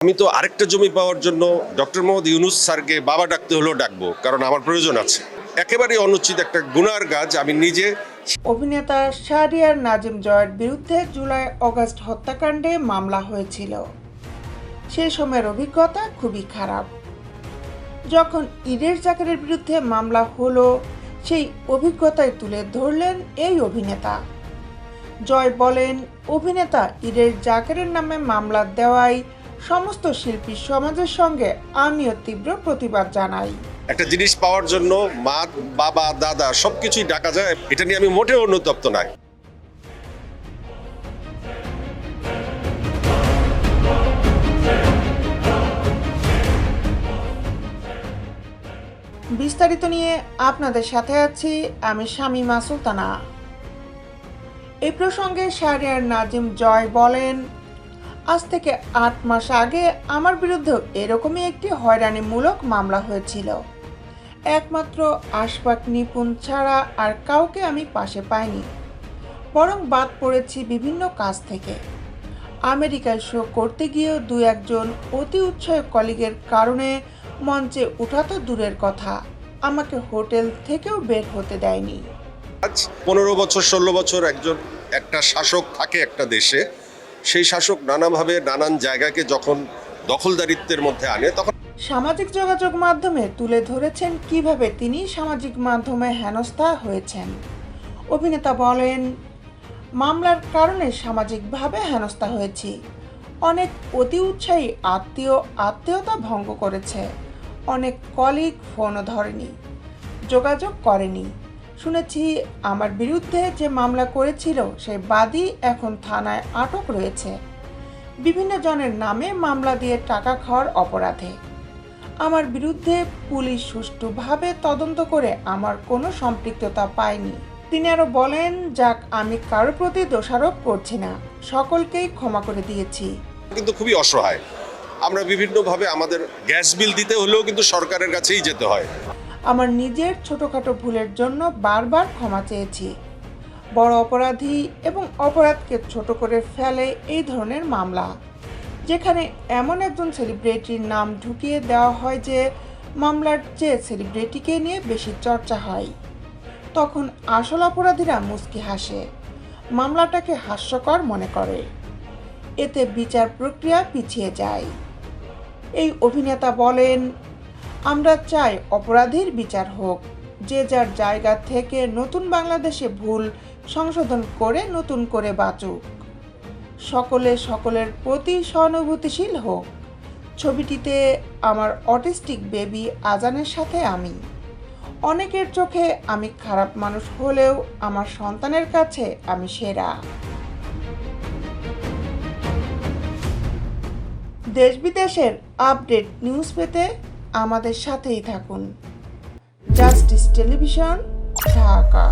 আমি তো আরেকটা জমি পাওয়ার জন্য ডক্টর মোহাম্মদ ইউনূস স্যারকে বাবা ডাকতে হলেও ডাকবো, কারণ আমার প্রয়োজন আছে। একেবারেই অনুচিত একটা গুনার কাজ। আমি নিজে অভিনেতা শাহরিয়ার নাজিম জয়ের বিরুদ্ধে জুলাই অগাস্ট হত্যাকাণ্ডে মামলা হয়েছিল। সেই সময়ের অভিজ্ঞতা খুবই খারাপ। যখন ইরেশ জাকেরের বিরুদ্ধে মামলা হলো, সেই অভিজ্ঞতায় তুলে ধরলেন এই অভিনেতা। জয় বলেন, অভিনেতা ইরেশ জাকেরের নামে মামলা দেওয়ায় সমস্ত শিল্পী সমাজের সঙ্গে আমিও তীব্র প্রতিবাদ জানাই। একটা জিনিস পাওয়ার জন্য মা, বাবা, দাদা সবকিছুই ডাকা যায়, এটা নিয়ে আমি মোটেও অনুতপ্ত নাই। বিস্তারিত নিয়ে আপনাদের সাথে আছি আমি শামীমা সুলতানা। এই প্রসঙ্গে শাহরিয়ার নাজিম জয় বলেন, আজ থেকে ৮ মাস আগে আমার বিরুদ্ধে এরকমই একটি হয়রানিমূলক মামলা হয়েছিল। একমাত্র আশফাক নিপুণ ছাড়া আর কাউকে আমি পাশে পাইনি, বরং বাদ পড়েছি বিভিন্ন কাজ থেকে। আমেরিকায় শো করতে গিয়েও ২-১ অতি উৎসাহী কলিগের কারণে মঞ্চে ওঠা তো দূরের কথা, আমাকে হোটেল থেকেও বের হতে দেয়নি। আজ ১৫ বছর ১৬ বছর একটা শাসক থাকে একটা দেশে, সেই শাসক নানাভাবে নানান জায়গাকে যখন দখলদারিত্বের মধ্যে আনে, তখন সামাজিক যোগাযোগ মাধ্যমে তুলে ধরেছেন কিভাবে তিনি সামাজিক মাধ্যমে হেনস্থা হয়েছেন। অভিনেতা বলেন, মামলার কারণে সামাজিকভাবে হেনস্থা হয়েছি। অনেক অতি উৎসাহী আত্মীয়তা ভঙ্গ করেছে। অনেক কলিগ ফোনও ধরেনি, যোগাযোগ করেনি। শুনেছি আমার বিরুদ্ধে যে মামলা করেছিল সেই বাদী এখন থানায় আটক রয়েছে, বিভিন্ন জনের নামে মামলা দিয়ে টাকা খাওয়ার অপরাধে। আমার বিরুদ্ধে পুলিশ সুষ্ঠুভাবে তদন্ত করে আমার কোনো সম্পৃক্ততা পায়নি। তিনি আরও বলেন, যাক, আমি কারোর প্রতি দোষারোপ করছি না, সকলকেই ক্ষমা করে দিয়েছি। কিন্তু খুবই অসহায়। আমরা বিভিন্নভাবে আমাদের গ্যাস বিল দিতে হলেও কিন্তু সরকারের কাছেই যেতে হয়। আমার নিজের ছোটোখাটো ভুলের জন্য বারবার ক্ষমা চেয়েছি। বড় অপরাধী এবং অপরাধকে ছোট করে ফেলে এই ধরনের মামলা, যেখানে এমন একজন সেলিব্রিটির নাম ঢুকিয়ে দেওয়া হয় যে মামলার চেয়ে সেলিব্রিটিকে নিয়ে বেশি চর্চা হয়। তখন আসল অপরাধীরা মুচকি হাসে, মামলাটাকে হাস্যকর মনে করে। এতে বিচার প্রক্রিয়া পিছিয়ে যায়। এই অভিনেতা বলেন, আমরা চাই অপরাধীর বিচার হোক, যে যার জায়গা থেকে নতুন বাংলাদেশে ভুল সংশোধন করে নতুন করে বাঁচুক। সকলের প্রতি সহানুভূতিশীল হোক। ছবিটিতে আমার অটিস্টিক বেবি আজানের সাথে আমি। অনেকের চোখে আমি খারাপ মানুষ হলেও আমার সন্তানের কাছে আমি সেরা। দেশ বিদেশের আপডেট নিউজ পেতে আমাদের সাথেই থাকুন। Justice television, Dhaka.